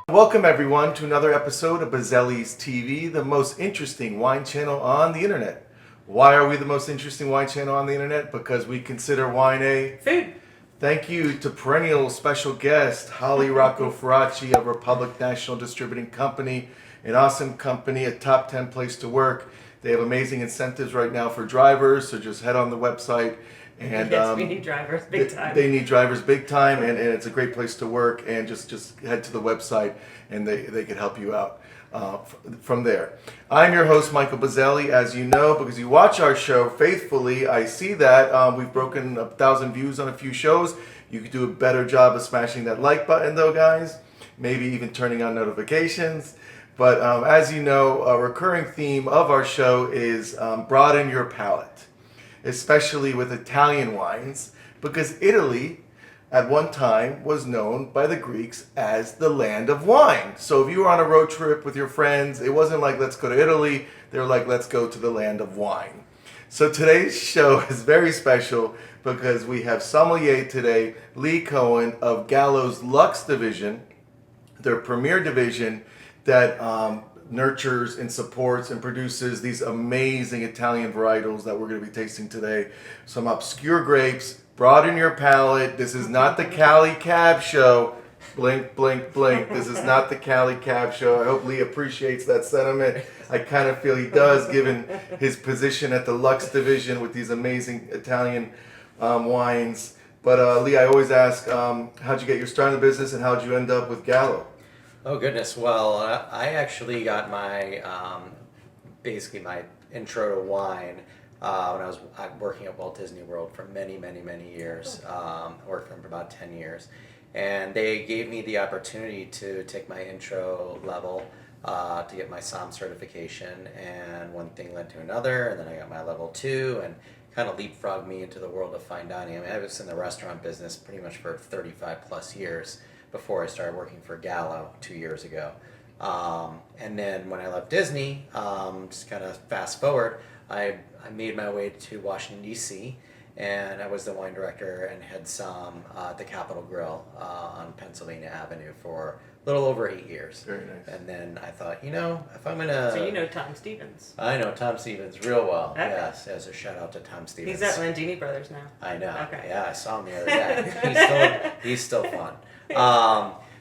Welcome everyone to another episode of Bozzelli's TV, the most interesting wine channel on the internet. Why are we the most interesting wine channel on the internet? Because we consider wine a food. Thank you to perennial special guest Holly Rocco Feraci of Republic National Distributing Company, an awesome company, a top 10 place to work. They have amazing incentives right now for drivers, so just head on the website. And yes, we need drivers big time. They need drivers big time, and it's a great place to work. And just head to the website, and they can help you out from there. I'm your host, Michael Bozzelli, as you know, because you watch our show faithfully. I see that we've broken 1,000 views on a few shows. You could do a better job of smashing that like button, though, guys. Maybe even turning on notifications. But as you know, a recurring theme of our show is broaden your palate, especially with Italian wines, because Italy at one time was known by the Greeks as the land of wine. So if you were on a road trip with your friends, it wasn't like, let's go to Italy. They were like, let's go to the land of wine. So today's show is very special because we have sommelier today, Lee Cohen of Gallo's Luxe division, their premier division that nurtures and supports and produces these amazing Italian varietals that we're going to be tasting today. Some obscure grapes, broaden your palate. This is not the Cali Cab Show. Blink, blink, blink. This is not the Cali Cab Show. I hope Lee appreciates that sentiment. I kind of feel he does, given his position at the Luxe division with these amazing Italian wines. But Lee, I always ask, how'd you get your start in the business and how'd you end up with Gallo? Oh goodness! Well, I actually got my basically my intro to wine when I was working at Walt Disney World for many years. Worked for them for about 10 years, and they gave me the opportunity to take my intro level to get my somm certification, and one thing led to another, and then I got my level 2, and kind of leapfrogged me into the world of fine dining. I mean, I was in the restaurant business pretty much for 35 plus years before I started working for Gallo 2 years ago. And then when I left Disney, just kind of fast forward, I made my way to Washington, D.C., and I was the wine director and head somm at the Capitol Grille on Pennsylvania Avenue for a little over 8 years. Very nice. And then I thought, if I'm going to... So you know Tom Stevens. I know Tom Stevens real well. Okay. Yes, as a shout out to Tom Stevens. He's at Landini Brothers now. I know. Okay. Yeah, I saw him the other day. He's still fun.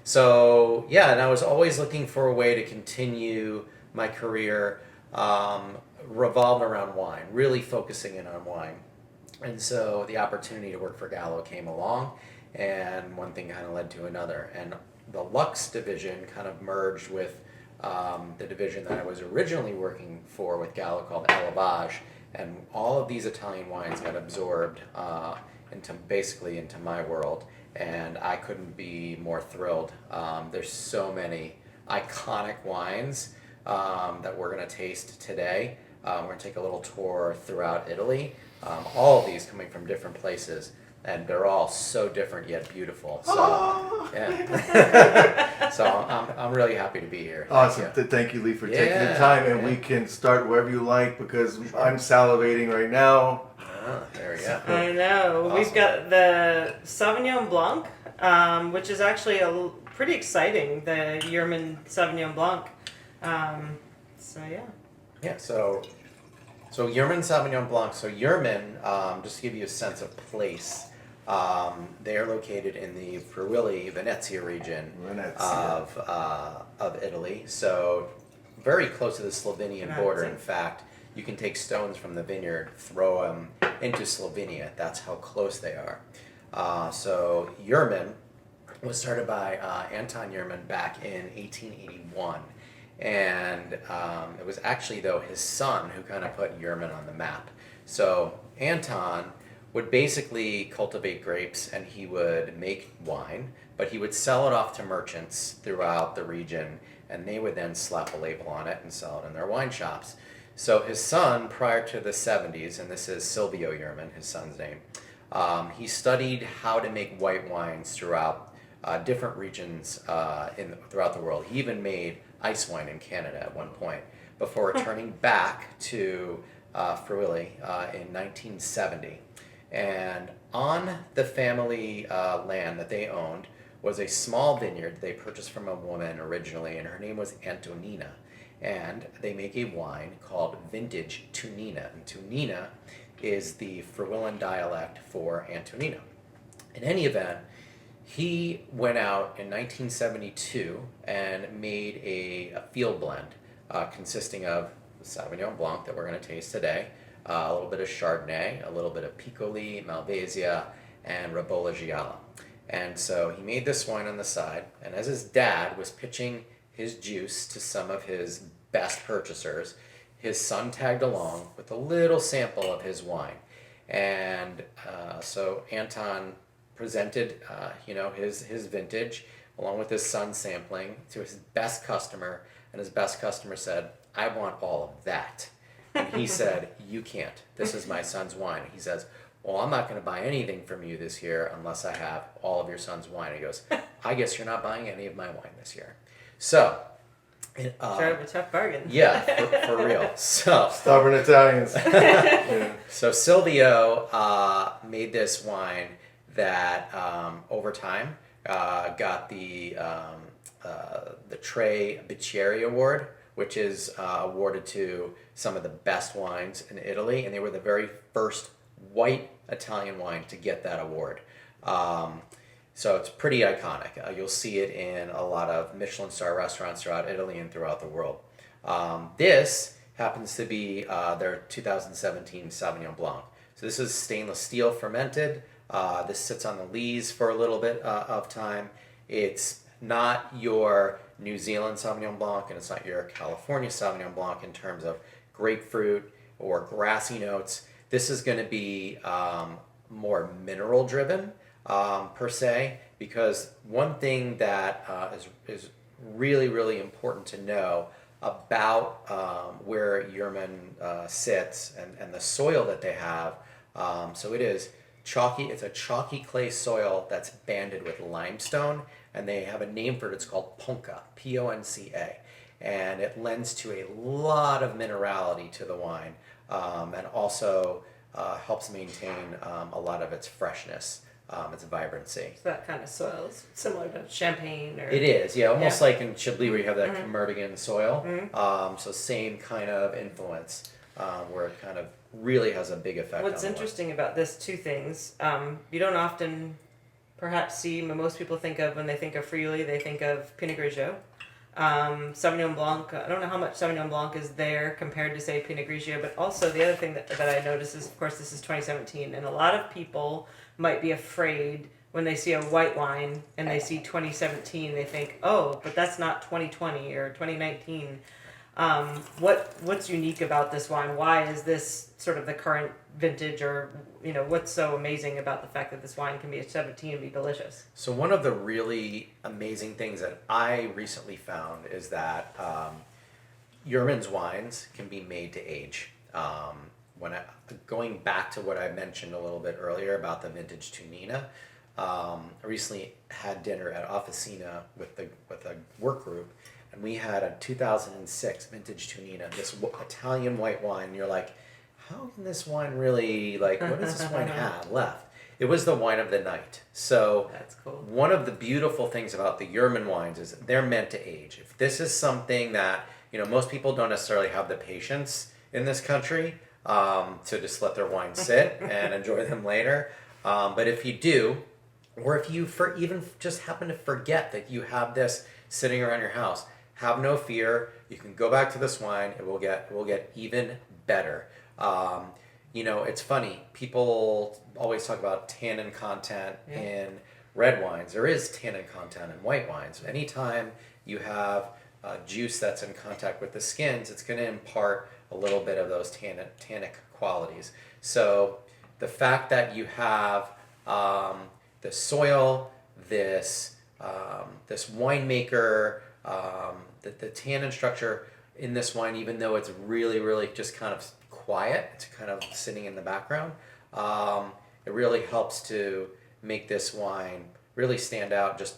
So yeah, and I was always looking for a way to continue my career revolved around wine, really focusing in on wine. And so the opportunity to work for Gallo came along, and one thing kind of led to another. And the Luxe division kind of merged with the division that I was originally working for with Gallo called Elevage, and all of these Italian wines got absorbed into my world. And I couldn't be more thrilled. There's so many iconic wines that we're going to taste today. We're going to take a little tour throughout Italy. All of these coming from different places, and they're all so different yet beautiful. So, yeah. So I'm really happy to be here. Awesome. Thank you, Lee, for taking the time. And we can start wherever you like because I'm salivating right now. There we go. I know. Awesome. We've got the Sauvignon Blanc, which is actually pretty exciting, the Yurman Sauvignon Blanc. So, yeah. Yeah, so Yurman Sauvignon Blanc. So Yurman, just to give you a sense of place, they are located in the Friuli, Venezia region of Italy. So very close to the Slovenian border. In fact, you can take stones from the vineyard, throw them into Slovenia. That's how close they are. So Yurman was started by Anton Yurman back in 1881. And it was actually, though, his son who kind of put Yurman on the map. So Anton would basically cultivate grapes and he would make wine, but he would sell it off to merchants throughout the region, and they would then slap a label on it and sell it in their wine shops. So his son, prior to the 70s, and this is Silvio Yurman, his son's name, he studied how to make white wines throughout different regions throughout the world. He even made ice wine in Canada at one point before returning back to Friuli in 1970. And on the family land that they owned was a small vineyard they purchased from a woman originally, and her name was Antonina. And they make a wine called Vintage Tunina. And Tunina is the Friulan dialect for Antonina. In any event, he went out in 1972 and made a field blend consisting of Sauvignon Blanc that we're going to taste today, a little bit of Chardonnay, a little bit of Piccoli, Malvasia, and Ribolla Gialla. And so he made this wine on the side, and as his dad was pitching his juice to some of his best purchasers, his son tagged along with a little sample of his wine. And so Anton presented his vintage along with his son sampling to his best customer, and his best customer said, "I want all of that." And he said, "You can't. This is my son's wine." He says, "Well, I'm not going to buy anything from you this year unless I have all of your son's wine." He goes, "I guess you're not buying any of my wine this year." So, Sure, a tough bargain. yeah, for real. So Stubborn Italians. Yeah. So Silvio made this wine that over time got the Tre Bicchieri Award, which is awarded to some of the best wines in Italy, and they were the very first white Italian wine to get that award. So it's pretty iconic. You'll see it in a lot of Michelin star restaurants throughout Italy and throughout the world. This happens to be their 2017 Sauvignon Blanc. So this is stainless steel fermented. This sits on the lees for a little bit of time. It's not your New Zealand Sauvignon Blanc, and it's not your California Sauvignon Blanc in terms of grapefruit or grassy notes. This is going to be more mineral driven per se, because one thing that is really, really important to know about where Yurman sits and the soil that they have. So it is chalky. It's a chalky clay soil that's banded with limestone, and they have a name for it. It's called Ponca, Ponca, and it lends to a lot of minerality to the wine, and also helps maintain a lot of its freshness, its vibrancy. So that kind of soil is similar to champagne, or It is, yeah, almost Yeah. like in Chablis where you have that Commerdigan soil. So same kind of influence, where it kind of really has a big effect. What's on interesting about this, two things. You don't often perhaps see, most people think of, when they think of Friuli, they think of Pinot Grigio. Sauvignon Blanc, I don't know how much Sauvignon Blanc is there compared to, say, Pinot Grigio, but also the other thing that I noticed is, of course, this is 2017, and a lot of people might be afraid when they see a white wine and they see 2017, they think, oh, but that's not 2020 or 2019. What's unique about this wine? Why is this sort of the current vintage, or what's so amazing about the fact that this wine can be a 17 and be delicious? So one of the really amazing things that I recently found is that Yurman's wines can be made to age. Going back to what I mentioned a little bit earlier about the vintage Tunina, I recently had dinner at Officina with a work group, and we had a 2006 vintage Tunina, this Italian white wine. And you're like, how can this wine really, what does this wine have left? It was the wine of the night. So That's cool. one of the beautiful things about the Yurman wines is they're meant to age. If this is something that, most people don't necessarily have the patience in this country to just let their wine sit and enjoy them later. But if you do, or if you even just happen to forget that you have this sitting around your house, have no fear. You can go back to this wine. It will get even better. It's funny. People always talk about tannin content in red wines. There is tannin content in white wines. Anytime you have juice that's in contact with the skins, it's going to impart a little bit of those tannic qualities. So the fact that you have the soil, this winemaker, the tannin structure in this wine, even though it's really, really just kind of quiet, it's kind of sitting in the background, it really helps to make this wine really stand out just,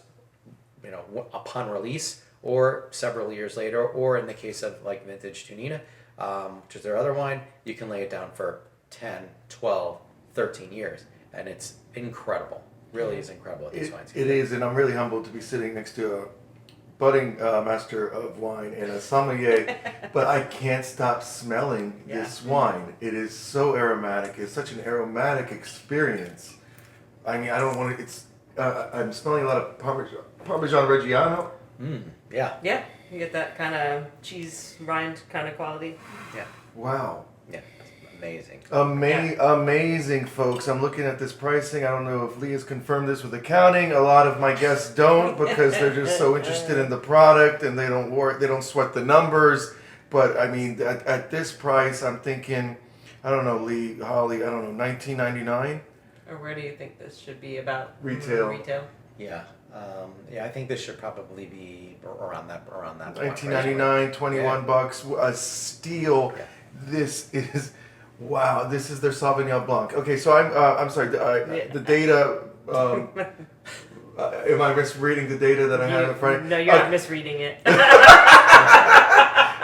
upon release or several years later, or in the case of like vintage Tunina, which is their other wine, you can lay it down for 10, 12, 13 years, and it's incredible. really is incredible at these wines. It is, and I'm really humbled to be sitting next to a budding master of wine and a sommelier, but I can't stop smelling this wine. It is so aromatic. It's such an aromatic experience. I mean, I don't want to. It's. I'm smelling a lot of Parmesan Reggiano. Yeah. Yeah, you get that kind of cheese rind kind of quality. Yeah. Wow. Yeah. Amazing. Amazing, folks. I'm looking at this pricing. I don't know if Lee has confirmed this with accounting. A lot of my guests don't because they're just so interested in the product and they don't work. They don't sweat the numbers. But I mean, at this price, I'm thinking, I don't know, Lee, Holly, I don't know, $19.99. Or where do you think this should be about? Retail. Yeah. I think this should probably be around that. $19.99, $21, a steal. Yeah. This is. Wow, this is their Sauvignon Blanc. Okay, so I'm sorry. The data. Am I misreading the data that I have in front? No, you're not misreading it.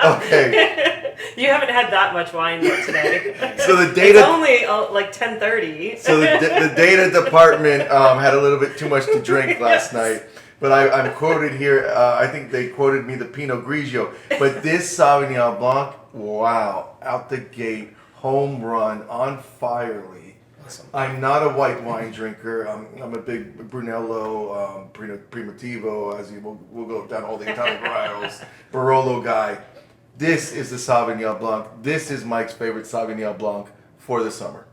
Okay. You haven't had that much wine yet today. So the data. It's only like 10:30. So the data department had a little bit too much to drink last night. But I'm quoted here. I think they quoted me the Pinot Grigio. But this Sauvignon Blanc, wow, out the gate. Home run on Firely. Awesome. I'm not a white wine drinker. I'm a big Brunello, Primitivo, as we'll go down all the Italian varietals, Barolo guy. This is the Sauvignon Blanc. This is Mike's favorite Sauvignon Blanc for the summer,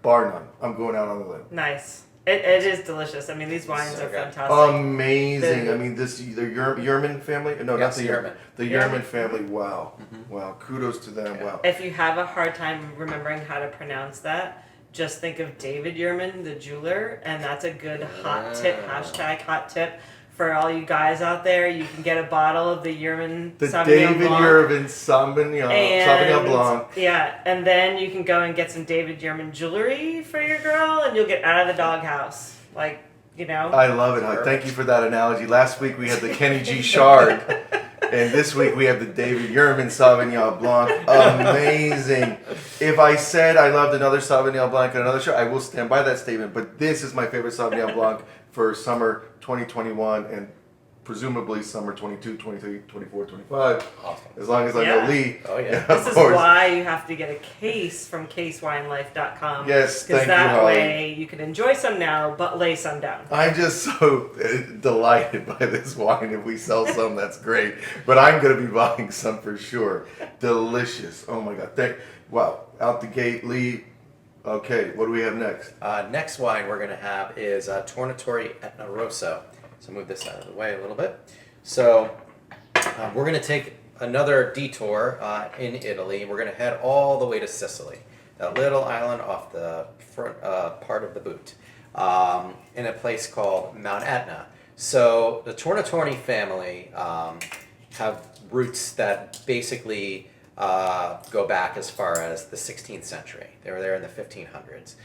bar none. I'm going out on the limb. Nice. It is delicious. I mean, these wines So are good. fantastic. Amazing. I mean, the Yurman family? No, Yes, not the Yurman. The Yeah. Yurman family. Wow. Wow. Kudos to them. Yeah. Wow. If you have a hard time remembering how to pronounce that, just think of David Yurman, the jeweler, and that's a good hot tip, #hot tip. For all you guys out there, you can get a bottle of the Yurman The Sauvignon David Blanc. Yurman Sauvignon Blanc. Yeah, and then you can go and get some David Yurman jewelry for your girl, and you'll get out of the doghouse. Like, you know. I love it. Thank you for that analogy. Last week we had the Kenny G. Shard, and this week we have the David Yurman Sauvignon Blanc. Amazing. If I said I loved another Sauvignon Blanc and another show, I will stand by that statement. But this is my favorite Sauvignon Blanc for summer 2021 and presumably summer 22, 23, 24, 25. Awesome. As long as I know Lee. Oh, yeah. This is why you have to get a case from casewinelife.com. Yes, thank you, Because that Holly. way you can enjoy some now, but lay some down. I'm just so delighted by this wine. If we sell some, that's great. But I'm going to be buying some for sure. Delicious. Oh my God. Wow. Out the gate, Lee. Okay, what do we have next? Next wine we're going to have is Tornatory Rosso. So move this out of the way a little bit. So we're going to take another detour in Italy. We're going to head all the way to Sicily, that little island off the front part of the boot, in a place called Mount Etna. So the Tornatore family have roots that basically go back as far as the 16th century. They were there in the 1500s.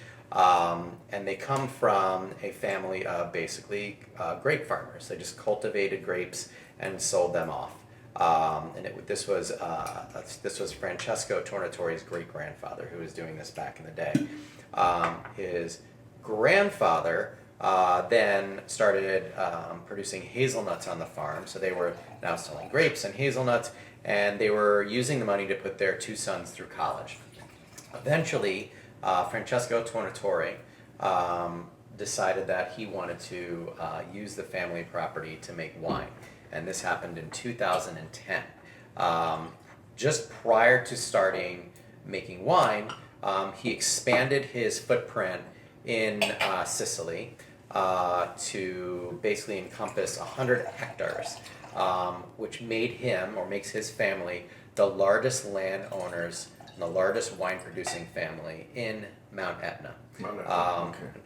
And they come from a family of basically grape farmers. They just cultivated grapes and sold them off. This was Francesco Tornatore's great-grandfather who was doing this back in the day. His grandfather then started producing hazelnuts on the farm. So they were now selling grapes and hazelnuts, and they were using the money to put their two sons through college. Eventually, Francesco Tornatore decided that he wanted to use the family property to make wine, and this happened in 2010. Just prior to starting making wine, he expanded his footprint in Sicily to basically encompass 100 hectares, which made him, or makes his family, the largest landowners and the largest wine-producing family in Mount Etna.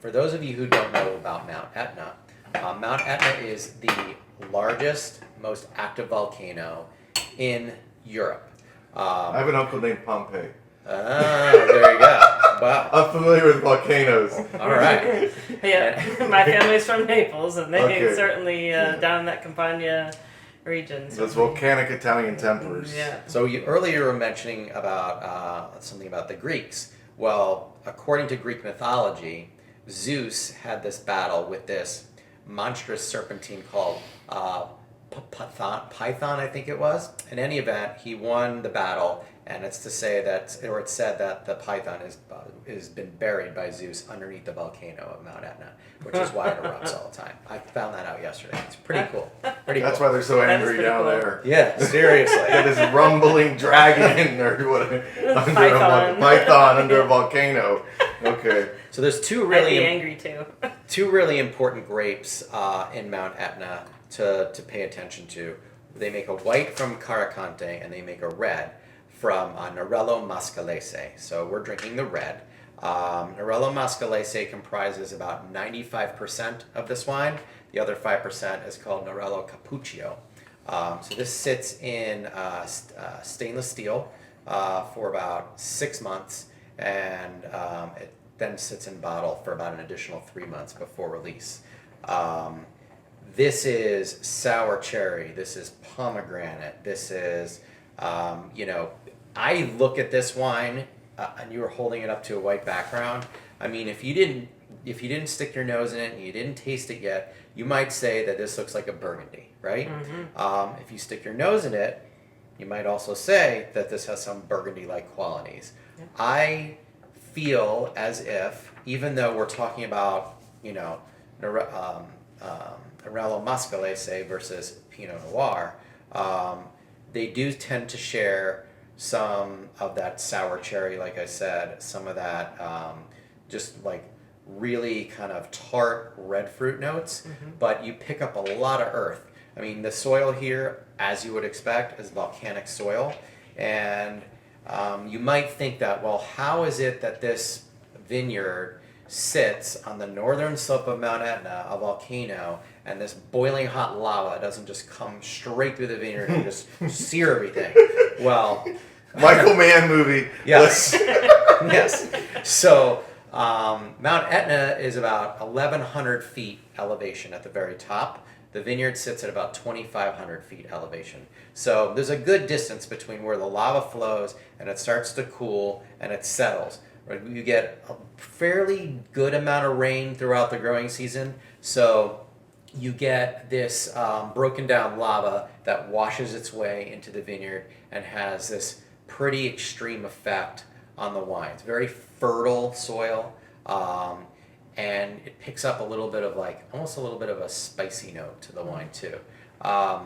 For those of you who don't know about Mount Etna is the largest, most active volcano in Europe. I have an uncle named Pompey. There you go. Wow. I'm familiar with volcanoes. All right. Yeah, my family's from Naples, and they Okay. certainly down in that Campania region. So. Those volcanic Italian tempers. Yeah. So you earlier were mentioning about something about the Greeks. Well, according to Greek mythology, Zeus had this battle with this monstrous serpentine called Python, I think it was. In any event, he won the battle, and it's said that the Python is been buried by Zeus underneath the volcano of Mount Etna, which is why it erupts all the time. I found that out yesterday. It's pretty cool. That's why they're so That is angry pretty down cool. there. Yeah, seriously. Got this rumbling dragon or whatever Python. python under a volcano. Okay. So there's I'd be angry too. two really important grapes in Mount Etna to pay attention to. They make a white from Caracante and they make a red from Nerello Mascalese. So we're drinking the red. Nerello Mascalese comprises about 95% of this wine. The other 5% is called Nerello Cappuccio. So this sits in stainless steel for about 6 months, and it then sits in bottle for about an additional 3 months before release. This is sour cherry. This is pomegranate. This is, I look at this wine, and you were holding it up to a white background. I mean, if you didn't stick your nose in it and you didn't taste it yet, you might say that this looks like a Burgundy, right? Mm-hmm. If you stick your nose in it, you might also say that this has some Burgundy-like qualities. Yeah. I feel as if, even though we're talking about, Nerello Mascalese versus Pinot Noir, they do tend to share some of that sour cherry, like I said, some of that just like really kind of tart red fruit notes, but you pick up a lot of earth. I mean, the soil here, as you would expect, is volcanic soil, and you might think that, well, how is it that this vineyard sits on the northern slope of Mount Etna, a volcano, and this boiling hot lava doesn't just come straight through the vineyard and just sear everything? Well, Michael Mann movie. yes. Yes. So Mount Etna is about 1,100 feet elevation at the very top. The vineyard sits at about 2,500 feet elevation. So there's a good distance between where the lava flows and it starts to cool and it settles. You get a fairly good amount of rain throughout the growing season. So you get this broken down lava that washes its way into the vineyard and has this pretty extreme effect on the wines. Very fertile soil. And it picks up a little bit of almost a little bit of a spicy note to the wine too. A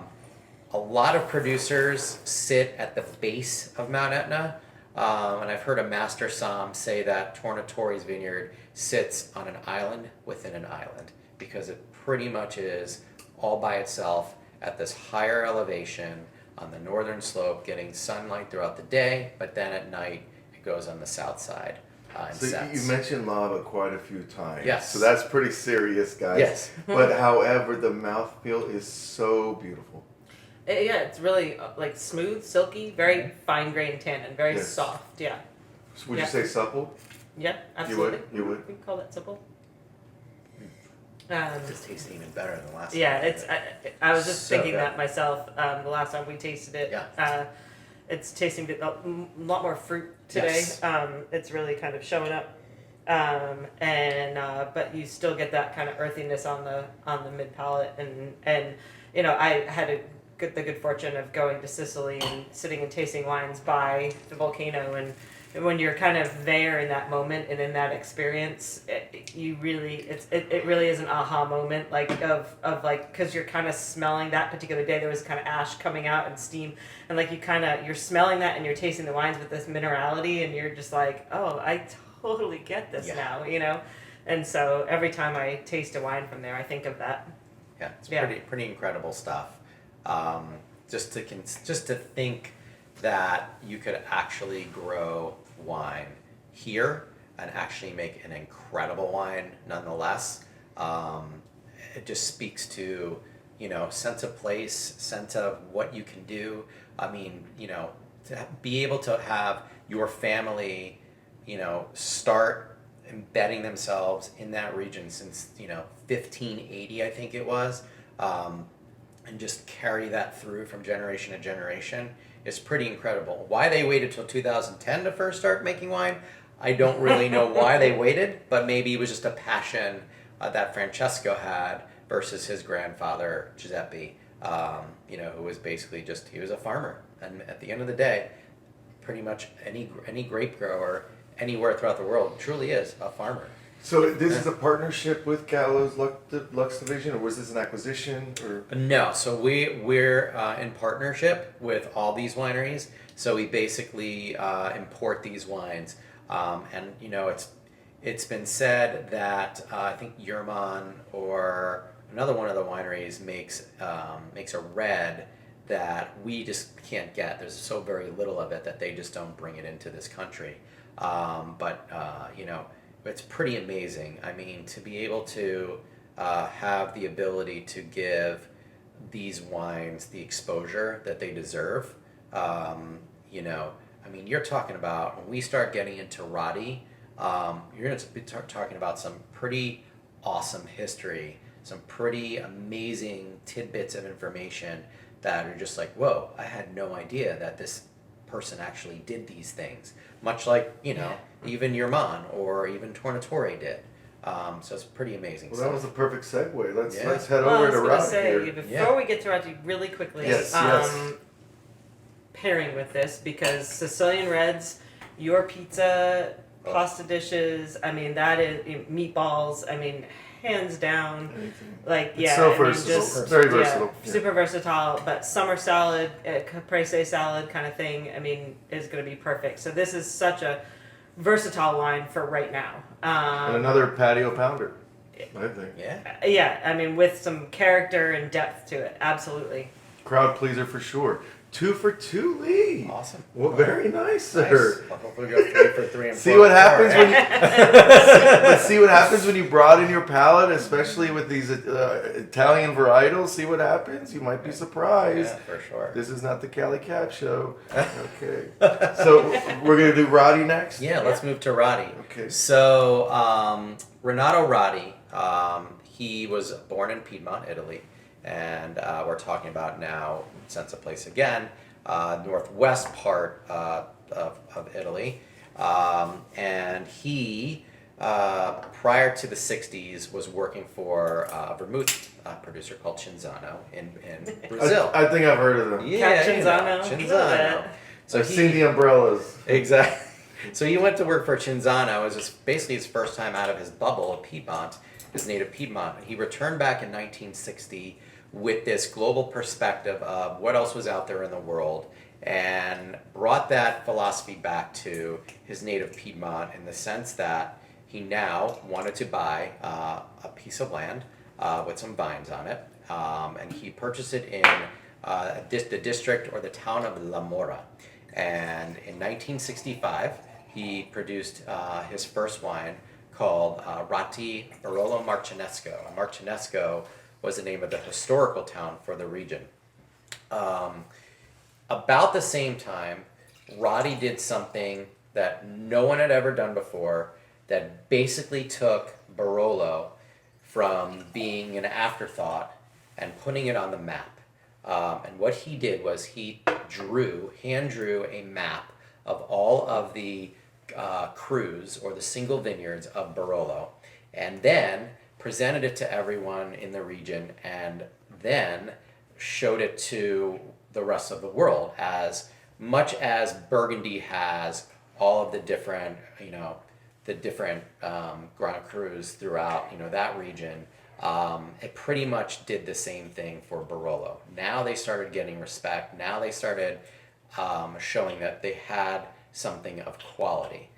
lot of producers sit at the base of Mount Etna, and I've heard a master somm say that Tornatory's vineyard sits on an island within an island because it pretty much is all by itself at this higher elevation on the northern slope, getting sunlight throughout the day, but then at night it goes on the south side. So you mentioned lava quite a few times. Yes. So that's pretty serious, guys. Yes. But however, the mouthfeel is so beautiful. Yeah, it's really smooth, silky, very fine-grained tannin, very Yes. soft. Yeah. So would Yeah. you say supple? Yeah, absolutely. You would? We can call that simple. This tastes even better than last time. Yeah, it's. I was just So thinking good. that myself. The last time we tasted it, Yeah. it's tasting a lot more fruit today. Yes. It's really kind of showing up, but you still get that kind of earthiness on the mid palate, and I had the good fortune of going to Sicily and sitting and tasting wines by the volcano, and when you're kind of there in that moment and in that experience, it really is an aha moment, because you're kind of smelling that particular day. There was kind of ash coming out and steam, and you're smelling that and you're tasting the wines with this minerality, and you're just like, oh, I totally get this now, And so every time I taste a wine from there, I think of that. Yeah, it's pretty incredible stuff. Just to think that you could actually grow wine here and actually make an incredible wine nonetheless. It just speaks to, sense of place, sense of what you can do. I mean, to be able to have your family, start embedding themselves in that region since, 1580, I think it was, and just carry that through from generation to generation is pretty incredible. Why they waited till 2010 to first start making wine, I don't really know why they waited, but maybe it was just a passion that Francesco had versus his grandfather, Giuseppe, who was basically he was a farmer. And at the end of the day, pretty much any grape grower anywhere throughout the world truly is a farmer. So this is a partnership with Gallo's Lux Division, or was this an acquisition? Or No, so we're in partnership with all these wineries. So we basically import these wines, and it's been said that I think Yurman or another one of the wineries makes a red that we just can't get. There's so very little of it that they just don't bring it into this country. It's pretty amazing. I mean, to be able to have the ability to give these wines the exposure that they deserve. You're talking about when we start getting into Radi, you're going to be talking about some pretty awesome history, some pretty amazing tidbits of information that are just like, whoa, I had no idea that this person actually did these things. Much like, even Yurman or even Tornatory did. So it's pretty amazing. Well, that was a perfect segue. Let's head I over was to going to Radi say, here. before we get to Radi, really quickly, Yes. pairing with this, because Sicilian Reds, your pizza, pasta dishes, that is meatballs, hands down. Anything. Like, It's so versatile. very versatile. Yeah. Super versatile, but summer salad, caprese salad kind of thing, is going to be perfect. So this is such a versatile wine for right now. And another patio pounder, I think. Yeah, with some character and depth to it, absolutely. Crowd pleaser for sure. 2 for 2, Lee. Awesome. Well, very nice, sir. Well, hopefully we go 3 for 3 and 4. See what happens when you see what happens when you broaden your palate, especially with these Italian varietals. See what happens. You might be surprised. Yeah, for sure. This is not the Cali Cap show. Okay. So we're gonna do Radi next. Yeah, let's move to Radi. Okay. So Renato Radi, he was born in Piedmont, Italy, and we're talking about now sense of place again, northwest part of Italy, and he prior to the 60s was working for a vermouth producer called Cinzano in Brazil. I think I've heard of them. Yeah, Cinzano. Cinzano. So I've seen the umbrellas. Exactly. So he went to work for Cinzano. It was just basically his first time out of his bubble of Piedmont, his native Piedmont. He returned back in 1960 with this global perspective of what else was out there in the world, and brought that philosophy back to his native Piedmont in the sense that he now wanted to buy a piece of land with some vines on it, and he purchased it in the district or the town of La Mora. And in 1965, he produced his first wine called Rati Barolo Marcinesco. Marcinesco was the name of the historical town for the region. About the same time, Radi did something that no one had ever done before, that basically took Barolo from being an afterthought and putting it on the map. And what he did was he hand drew a map of all of the crus or the single vineyards of Barolo, and then presented it to everyone in the region, and then showed it to the rest of the world. As much as Burgundy has all of the different, Grand Crus throughout, that region, it pretty much did the same thing for Barolo. Now they started getting respect. Now they started showing that they had something of quality.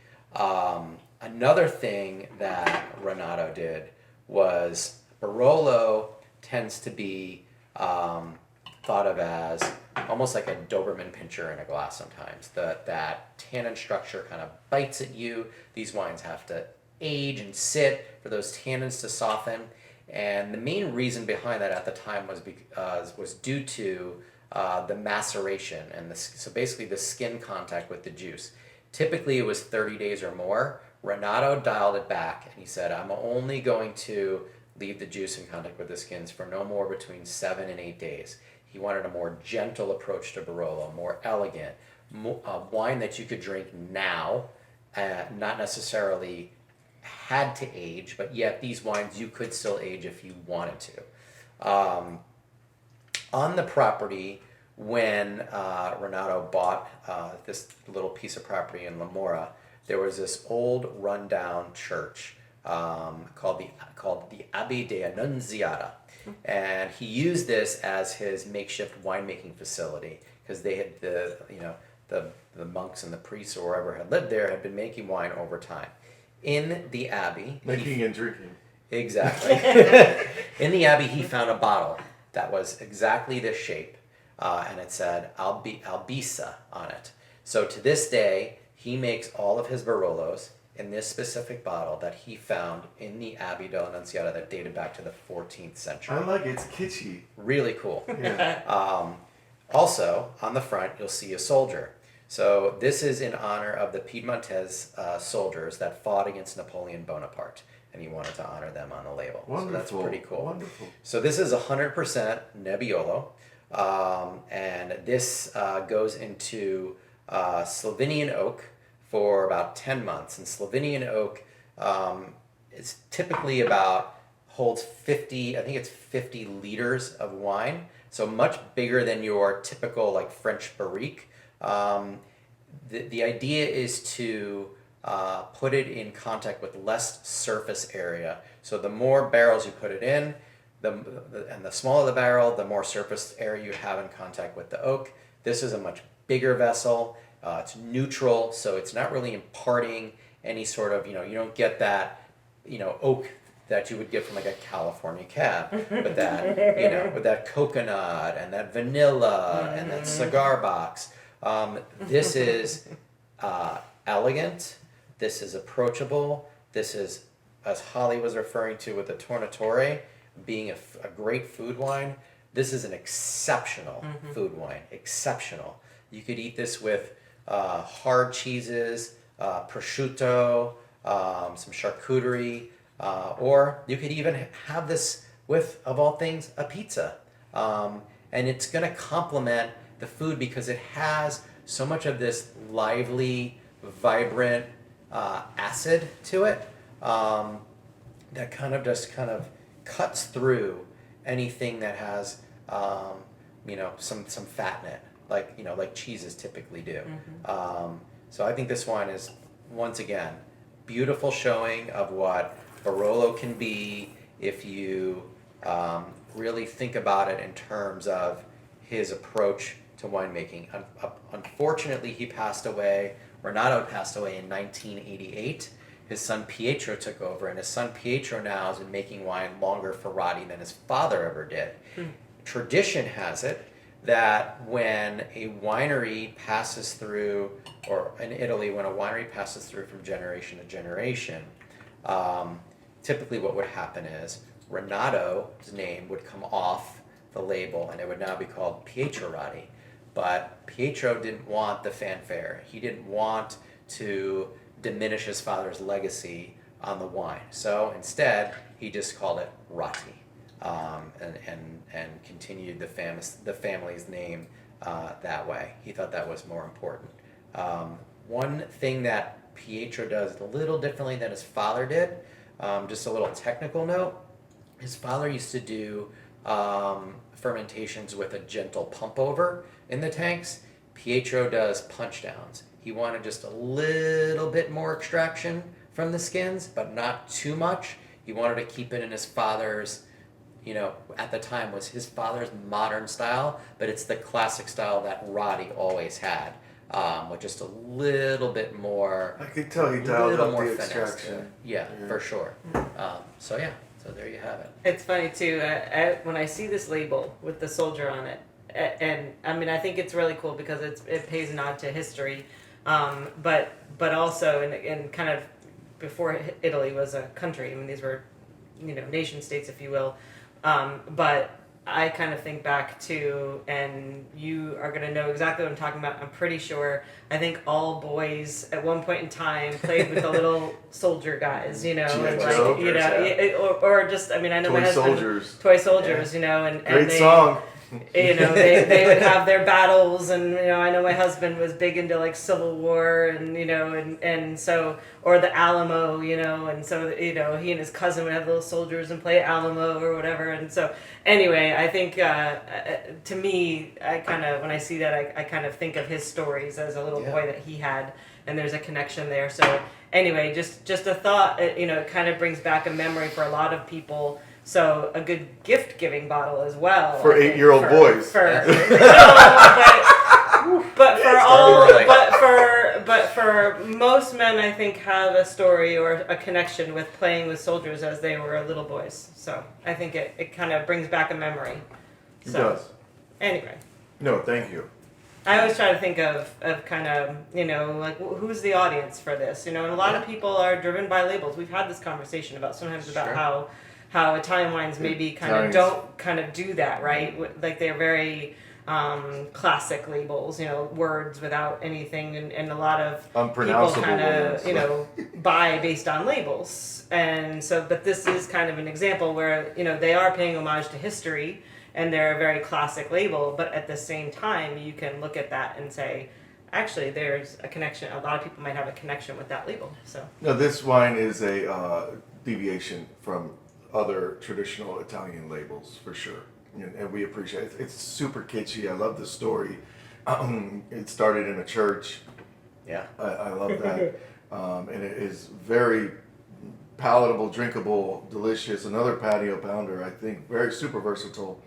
Another thing that Renato did was Barolo tends to be thought of as almost like a Doberman pincher in a glass sometimes. That tannin structure kind of bites at you. These wines have to age and sit for those tannins to soften. And the main reason behind that at the time was due to the maceration and so basically the skin contact with the juice. Typically it was 30 days or more. Renato dialed it back and he said, I'm only going to leave the juice in contact with the skins for no more between 7 and 8 days. He wanted a more gentle approach to Barolo, more elegant, wine that you could drink now not necessarily had to age, but yet these wines you could still age if you wanted to. On the property, when Renato bought this little piece of property in La Mora, there was this old rundown church called the Abbey de Annunziata, and he used this as his makeshift winemaking facility because they had the monks and the priests or whoever had lived there had been making wine over time. In the abbey, Making and drinking. Exactly. In the abbey, he found a bottle that was exactly this shape, and it said Albisa on it. So to this day, he makes all of his Barolos in this specific bottle that he found in the Abbey della Annunziata that dated back to the 14th century. I like it. It's kitschy. Really cool. Yeah. Also, on the front, you'll see a soldier. So this is in honor of the Piedmontese soldiers that fought against Napoleon Bonaparte, and he wanted to honor them on the label. Wonderful. So that's pretty cool. Wonderful. So this is 100% Nebbiolo, and this goes into Slovenian oak for about 10 months. And Slovenian oak is typically holds 50, I think it's 50 liters of wine. So much bigger than your typical like French barrique. The idea is to put it in contact with less surface area. So the more barrels you put it in, and the smaller the barrel, the more surface area you have in contact with the oak. This is a much bigger vessel. It's neutral, so it's not really imparting any sort of, you don't get that, oak that you would get from like a California cab, but that, with that coconut and that vanilla and that cigar box. This is elegant. This is approachable. This is, as Holly was referring to with the Tornatore, being a great food wine. This is an exceptional food wine. Exceptional. You could eat this with hard cheeses, prosciutto, some charcuterie, or you could even have this with, of all things, a pizza. And it's going to complement the food because it has so much of this lively, vibrant acid to it that kind of cuts through anything that has some fat in it, like cheeses typically do. So I think this wine is, once again, beautiful showing of what Barolo can be if you really think about it in terms of his approach to winemaking. Unfortunately, he passed away. Renato passed away in 1988. His son Pietro took over, and his son Pietro now has been making wine longer for Roddy than his father ever did. Tradition has it that when a winery passes through, or in Italy, when a winery passes through from generation to generation, typically what would happen is Renato's name would come off the label, and it would now be called Pietro Roddy. But Pietro didn't want the fanfare. He didn't want to diminish his father's legacy on the wine. So instead, he just called it Ratti, and continued the family's name that way. He thought that was more important. One thing that Pietro does a little differently than his father did, just a little technical note, his father used to do fermentations with a gentle pump over in the tanks. Pietro does punch downs. He wanted just a little bit more extraction from the skins, but not too much. He wanted to keep it in his father's, at the time was his father's modern style, but it's the classic style that Roddy always had, with just a little bit more. I could tell he dialed up the extraction. Yeah, for sure. So there you have it. It's funny too, when I see this label with the soldier on it, and I mean, I think it's really cool because it pays a nod to history, but also in kind of before Italy was a country. I mean, these were, nation states, if you will. But I kind of think back to, and you are going to know exactly what I'm talking about. I'm pretty sure. I think all boys at one point in time played with the little soldier guys, and soldiers, or just, I mean, I know Toy my husband. Soldiers. Toy soldiers, and Great they, song. they would have their battles, and I know my husband was big into like Civil War, and so, or the Alamo, and so he and his cousin would have little soldiers and play Alamo or whatever, and so anyway, I think to me, I kind of, when I see that, I kind of think of his stories as a little boy that he had, and there's a connection there. So anyway, just a thought, it kind of brings back a memory for a lot of people. So a good gift giving bottle as well for 8-year-old boys. But for most men, I think have a story or a connection with playing with soldiers as they were little boys. So I think it kind of brings back a memory. It does. Anyway. No, thank you. I always try to think of kind of, like who's the audience for this, and a lot of people are driven by labels. We've had this conversation about how Italian wines maybe don't kind of do that, right? Like they're very classic labels, words without anything, and a lot of people kind of, buy based on labels. And so, but this is kind of an example where, they are paying homage to history, and they're a very classic label, but at the same time, you can look at that and say, actually, there's a connection. A lot of people might have a connection with that label. So no, this wine is a deviation from other traditional Italian labels for sure, and we appreciate it. It's super kitschy. I love the story. It started in a church. Yeah, I love that, and it is very palatable, drinkable, delicious. Another patio pounder, I think, very super versatile.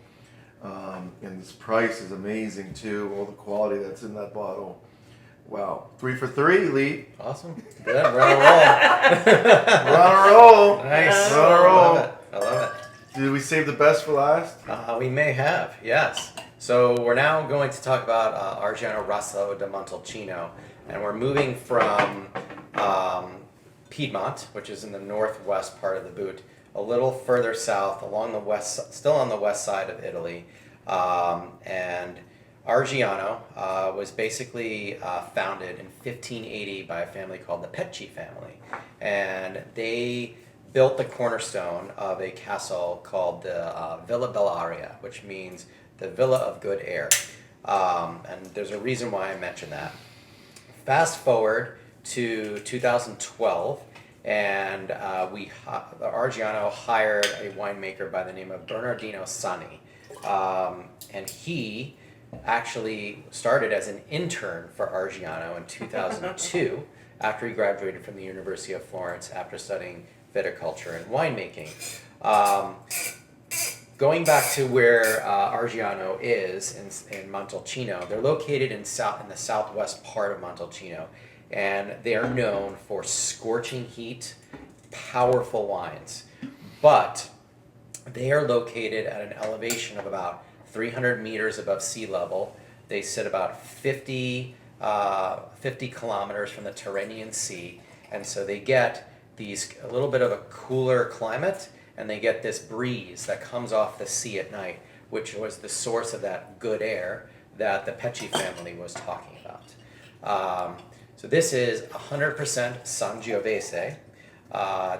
And this price is amazing too. All the quality that's in that bottle. Wow, 3 for 3, Lee. Awesome. Good. We're on a roll. We're on a roll. Nice. We're on a roll. I love it. Did we save the best for last? We may have, yes. So we're now going to talk about Argento Russo de Montalcino, and we're moving from Piedmont, which is in the northwest part of the boot, a little further south along the west, still on the west side of Italy, and Argento was basically founded in 1580 by a family called the Pecci family, and they built the cornerstone of a castle called the Villa Bellaria, which means the Villa of Good Air, and there's a reason why I mention that. Fast forward to 2012, and Argento hired a winemaker by the name of Bernardino Sani, and he actually started as an intern for Argento in 2002 after he graduated from the University of Florence after studying viticulture and winemaking. Going back to where Argento is in Montalcino, they're located in the southwest part of Montalcino, and they are known for scorching heat, powerful wines. But they are located at an elevation of about 300 meters above sea level. They sit about 50 kilometers from the Tyrrhenian Sea, and so they get a little bit of a cooler climate, and they get this breeze that comes off the sea at night, which was the source of that good air that the Pecci family was talking about. So this is 100% Sangiovese.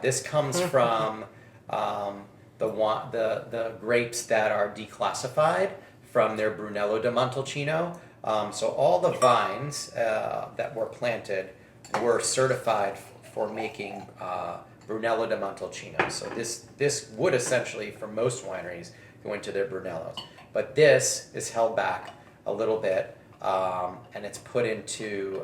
This comes from the grapes that are declassified from their Brunello di Montalcino. So all the vines that were planted were certified for making Brunello di Montalcino. So this would essentially, for most wineries, go into their Brunellos. But this is held back a little bit, and it's put into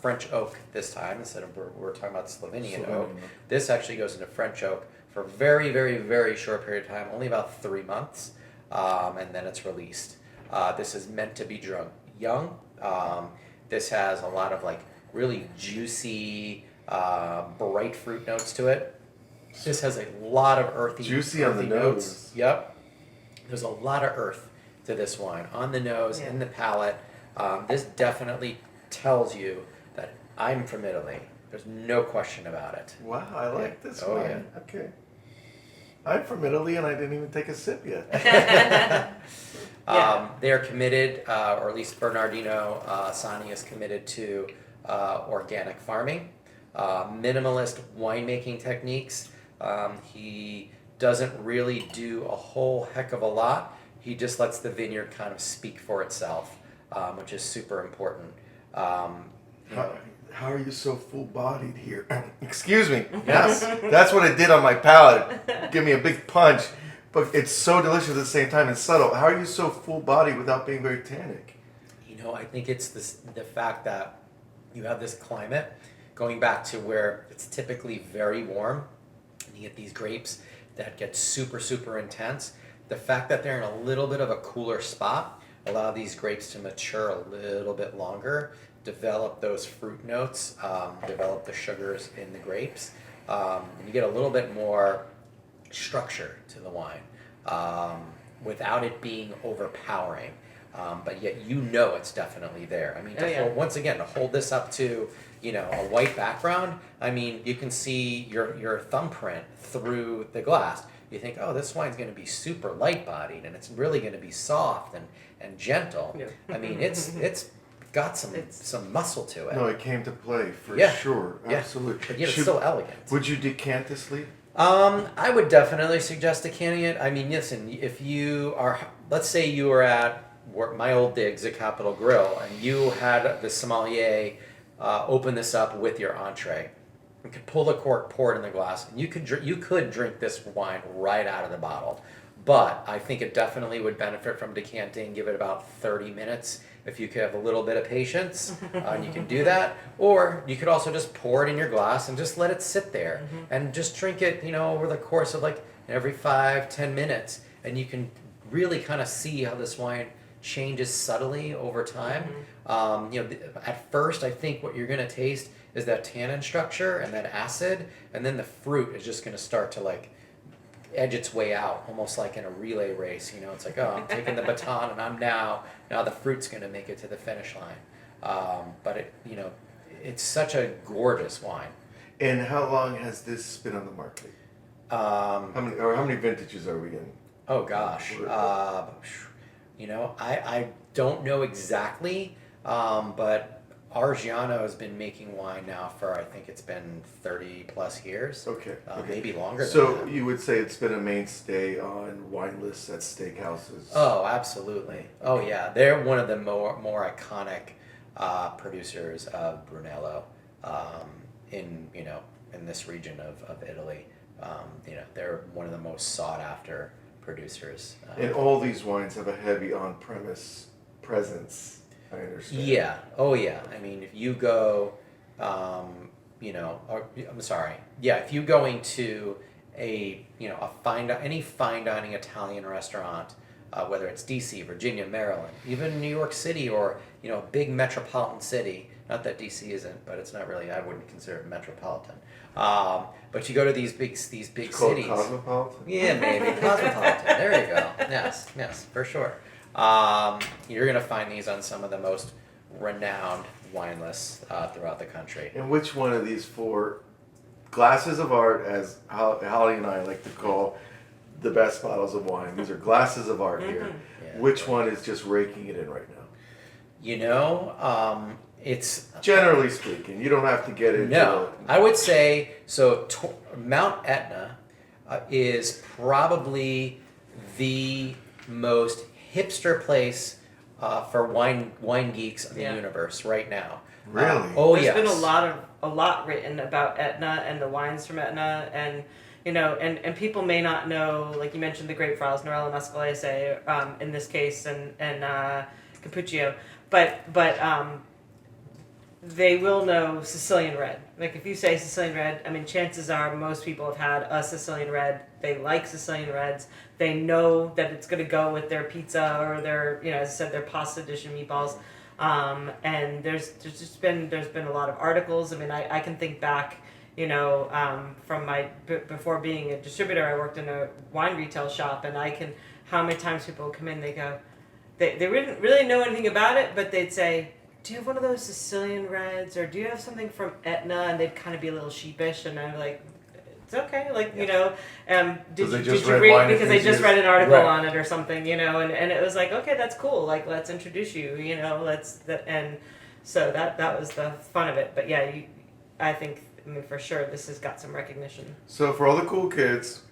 French oak this time, instead of we're talking about Slovenian oak. This actually goes into French oak for a very, very, very short period of time, only about 3 months, and then it's released. This is meant to be drunk young. This has a lot of really juicy, bright fruit notes to it. This has a lot of earthy on the notes. nose. Yep. There's a lot of earth to this wine on the nose, in the palate. This definitely tells you that I'm from Italy. There's no question about it. Wow, I like this Oh, wine. yeah. Okay. I'm from Italy and I didn't even take a sip yet. They are committed, or at least Bernardino Sani is committed to organic farming, minimalist winemaking techniques. He doesn't really do a whole heck of a lot. He just lets the vineyard kind of speak for itself, which is super important. You know, How are you so full-bodied here? Excuse me. Yes, that's what it did on my palate. Give me a big punch. But it's so delicious at the same time and subtle. How are you so full-bodied without being very tannic? You know, I think it's the fact that you have this climate going back to where it's typically very warm, and you get these grapes that get super, super intense. The fact that they're in a little bit of a cooler spot allow these grapes to mature a little bit longer, develop those fruit notes, develop the sugars in the grapes, and you get a little bit more structure to the wine without it being overpowering. But yet it's definitely there. I mean, once again, to hold this up to a white background, I mean, you can see your thumbprint through the glass. You think, oh, this wine's going to be super light-bodied, and it's really going to be soft and gentle. Yeah. I mean, it's got some muscle to it. No, it came to play for sure. Absolutely. But yet it's still elegant. Would you decant this, Lee? I would definitely suggest decanting it. I mean, listen, if you are, let's say you were at my old digs at Capitol Grille, and you had the sommelier open this up with your entree. You could pull the cork, pour it in the glass, and you could drink this wine right out of the bottle. But I think it definitely would benefit from decanting. Give it about 30 minutes if you could have a little bit of patience, and you can do that. Or you could also just pour it in your glass and just let it sit there, and just drink it, over the course of like every 5-10 minutes, and you can really kind of see how this wine changes subtly over time. At first, I think what you're going to taste is that tannin structure and that acid, and then the fruit is just going to start to like edge its way out, almost like in a relay race. It's like, oh, I'm taking the baton, and I'm now the fruit's going to make it to the finish line. But it's such a gorgeous wine. And how long has this been on the market? How many vintages are we in? Oh gosh. I don't know exactly, but Argento has been making wine now for, I think it's been 30 plus years. Okay. Maybe longer than that. So you would say it's been a mainstay on wine lists at steakhouses? Oh, absolutely. Oh yeah. They're one of the more iconic producers of Brunello in this region of Italy. They're one of the most sought after producers. And all these wines have a heavy on-premise presence, I understand. Yeah. Oh, yeah. I mean, if you go, if you go into any fine dining Italian restaurant, whether it's DC, Virginia, Maryland, even New York City, or a big metropolitan city. Not that DC isn't, but it's not really. I wouldn't consider it metropolitan. But you go to these big cities. Cosmopolitan? Yeah, maybe cosmopolitan. There you go. Yes, for sure. You're gonna find these on some of the most renowned wine lists throughout the country. And which one of these four glasses of art, as Holly and I like to call the best bottles of wine? These are glasses of art here. Yeah, which one is just raking it in right now? It's generally speaking. You don't have to get into No, I would say so. Mount Etna is probably the most hipster place for wine geeks in the universe right now. Really? There's been a lot written about Etna and the wines from Etna, and and people may not know, like you mentioned, the grape varieties, Norello Mescalese, in this case, and Cappuccio, but they will know Sicilian Red. Like if you say Sicilian Red, I mean, chances are most people have had a Sicilian Red. They like Sicilian Reds. They know that it's going to go with their pizza or their, as I said, their pasta dish and meatballs. And there's been a lot of articles. I mean, I can think back, from before being a distributor, I worked in a wine retail shop, and how many times people come in, they go, they didn't really know anything about it, but they'd say, do you have one of those Sicilian Reds, or do you have something from Etna? And they'd kind of be a little sheepish, and I'm like, it's okay, did you read, because they just read an article on it or something, and it was like, okay, that's cool, like, let's introduce you, and so that was the fun of it. But yeah, I think, for sure, this has got some recognition. So for all the cool kids,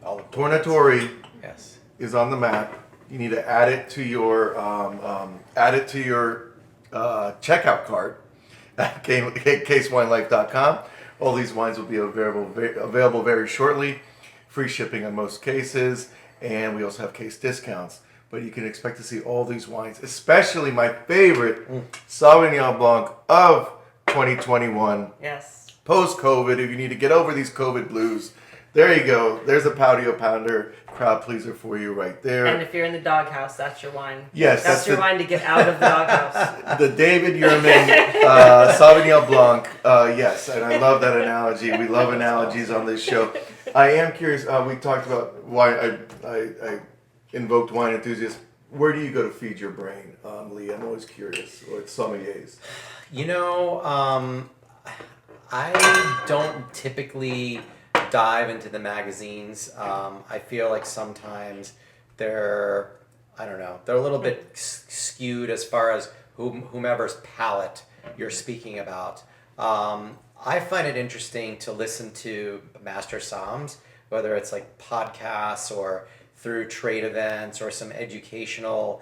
all the Tornatory is on the map. You need to add it to your checkout cart at casewinelife.com. All these wines will be available very shortly. Free shipping on most cases, and we also have case discounts. But you can expect to see all these wines, especially my favorite Sauvignon Blanc of 2021. Yes. Post-COVID, if you need to get over these COVID blues, there you go. There's a Patio Pounder crowd pleaser for you right there. And if you're in the doghouse, that's your wine. Yes, that's your wine to get out of the doghouse. The David Yurman Sauvignon Blanc. Yes, and I love that analogy. We love analogies on this show. I am curious. We talked about why I invoked wine enthusiasts. Where do you go to feed your brain, Lee? I'm always curious. Or sommeliers. I don't typically dive into the magazines. I feel like sometimes they're a little bit skewed as far as whomever's palate you're speaking about. I find it interesting to listen to master somms, whether it's like podcasts or through trade events or some educational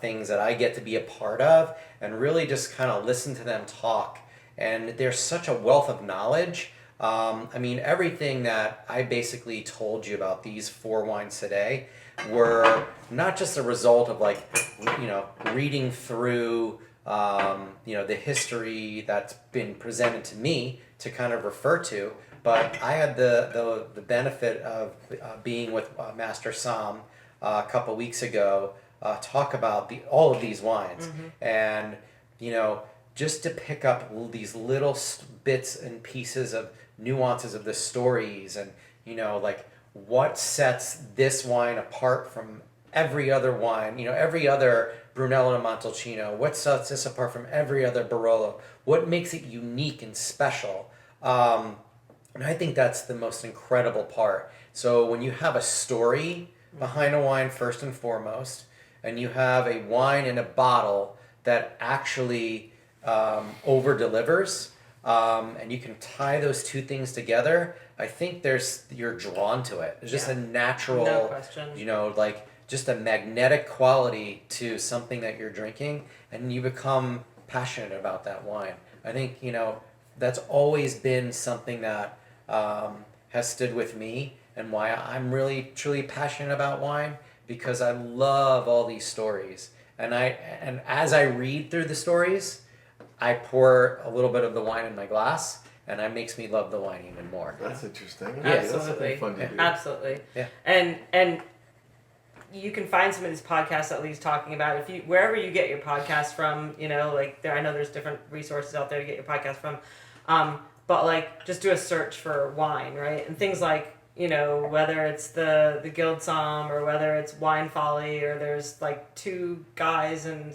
things that I get to be a part of, and really just kind of listen to them talk. And there's such a wealth of knowledge. Everything that I basically told you about these 4 wines today were not just a result of reading through the history that's been presented to me to kind of refer to, but I had the benefit of being with Master Somm a couple weeks ago, talk about all of these wines, and just to pick up these little bits and pieces of nuances of the stories, and what sets this wine apart from every other wine, every other Brunello and Montalcino, what sets this apart from every other Barolo, what makes it unique and special. And I think that's the most incredible part. So when you have a story behind a wine first and foremost, and you have a wine in a bottle that actually over delivers, and you can tie those two things together, I think you're drawn to it. There's just a natural, no question. Just a magnetic quality to something that you're drinking, and you become passionate about that wine. I think that's always been something that has stood with me, and why I'm really truly passionate about wine, because I love all these stories, and as I read through the stories, I pour a little bit of the wine in my glass, and that makes me love the wine even more. That's interesting. Yeah, absolutely. That's fun to do. Absolutely. Yeah. And you can find some of these podcasts that Lee's talking about wherever you get your podcast from. I know there's different resources out there to get your podcast from, but just do a search for wine, right? And things like whether it's the Guild Somm, or whether it's Wine Folly, or there's two guys and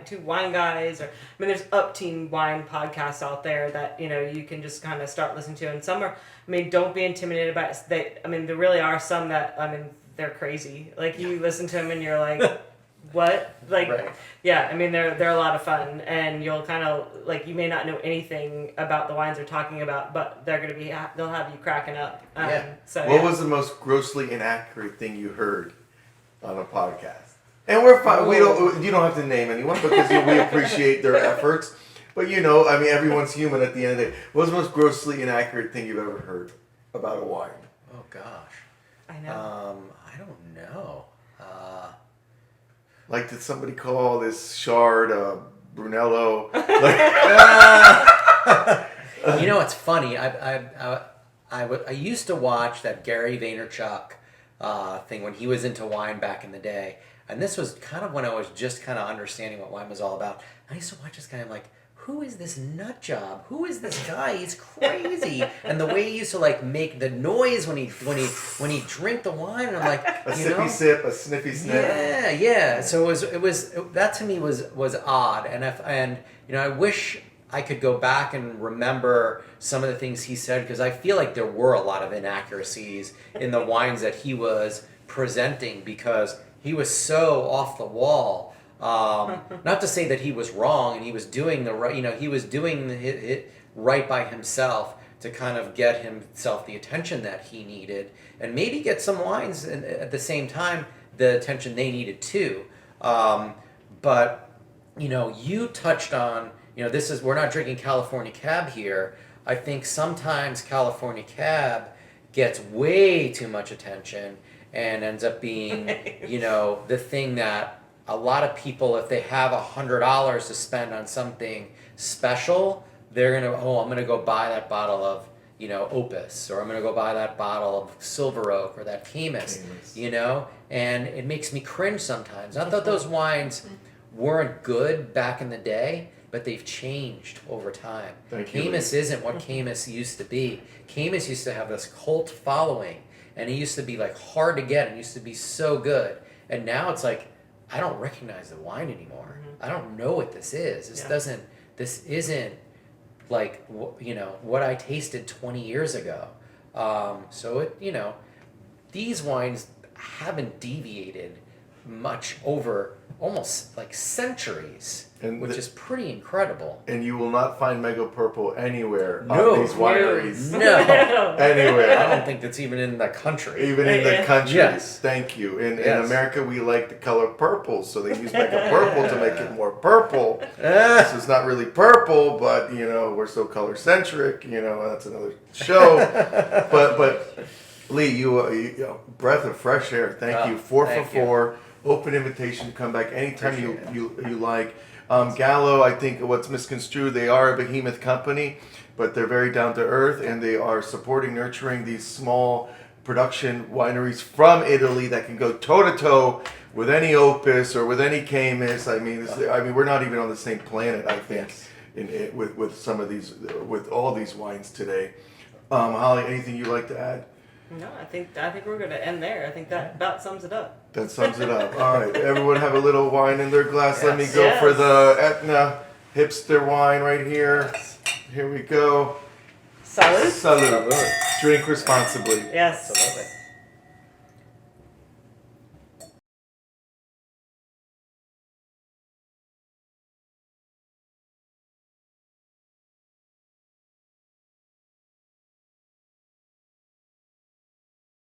two wine guys, or there's up-teen wine podcasts out there that you can just kind of start listening to. And some are, don't be intimidated by it. There really are some that they're crazy. You listen to them and you're like, what? Right. Yeah, they're a lot of fun, and you'll kind of you may not know anything about the wines they're talking about, but they'll have you cracking up. What was the most grossly inaccurate thing you heard on a podcast? And we're fine. You don't have to name anyone, because we appreciate their efforts. But everyone's human at the end of the day. What was the most grossly inaccurate thing you've ever heard about a wine? Oh gosh. I know. I don't know. Did somebody call this Chard Brunello? It's funny. I used to watch that Gary Vaynerchuk thing when he was into wine back in the day, and this was kind of when I was just kind of understanding what wine was all about. I used to watch this guy. I'm like, who is this nut job? Who is this guy? He's crazy. And the way he used to make the noise when he drank the wine, and I'm like, a sippy sip, a sniffy sniff. Yeah. So it was that to me was odd, and I wish I could go back and remember some of the things he said, because I feel like there were a lot of inaccuracies in the wines that he was presenting, because he was so off the wall. Not to say that he was wrong, and he was doing the right. He was doing it right by himself to kind of get himself the attention that he needed, and maybe get some wines at the same time the attention they needed too. But you touched on, we're not drinking California Cab here. I think sometimes California Cab gets way too much attention and ends up being, the thing that a lot of people, if they have $100 to spend on something special, they're going to, I'm going to go buy that bottle of, Opus, or I'm going to go buy that bottle of Silver Oak or that Camus, and it makes me cringe sometimes. Not that those wines weren't good back in the day, but they've changed over time. Camus isn't what Camus used to be. Camus used to have this cult following, and it used to be like hard to get and used to be so good. And now it's like, I don't recognize the wine anymore. I don't know what this is. This isn't like, what I tasted 20 years ago. So these wines haven't deviated much over almost like centuries, which is pretty incredible. And you will not find Mega Purple anywhere on these wineries. No. Anywhere. I don't think that's even in the country. Even in the countries. Yes. Thank you. In America, we like the color purple, so they use Mega Purple to make it more purple. So it's not really purple, but, we're so color-centric, that's another show. But Lee, you breath of fresh air. Thank you. 4 for 4. Open invitation to come back anytime you like. Gallo, I think what's misconstrued, they are a behemoth company, but they're very down to earth, and they are supporting, nurturing these small production wineries from Italy that can go toe to toe with any Opus or with any Camus. I mean, we're not even on the same planet, I think, with some of these, with all these wines today. Holly, anything you'd like to add? No, I think we're going to end there. I think that about sums it up. That sums it up. All right, everyone have a little wine in their glass. Let me go for the Etna hipster wine right here. Here we go. Salud. Salud. Drink responsibly. Yes. Absolutely.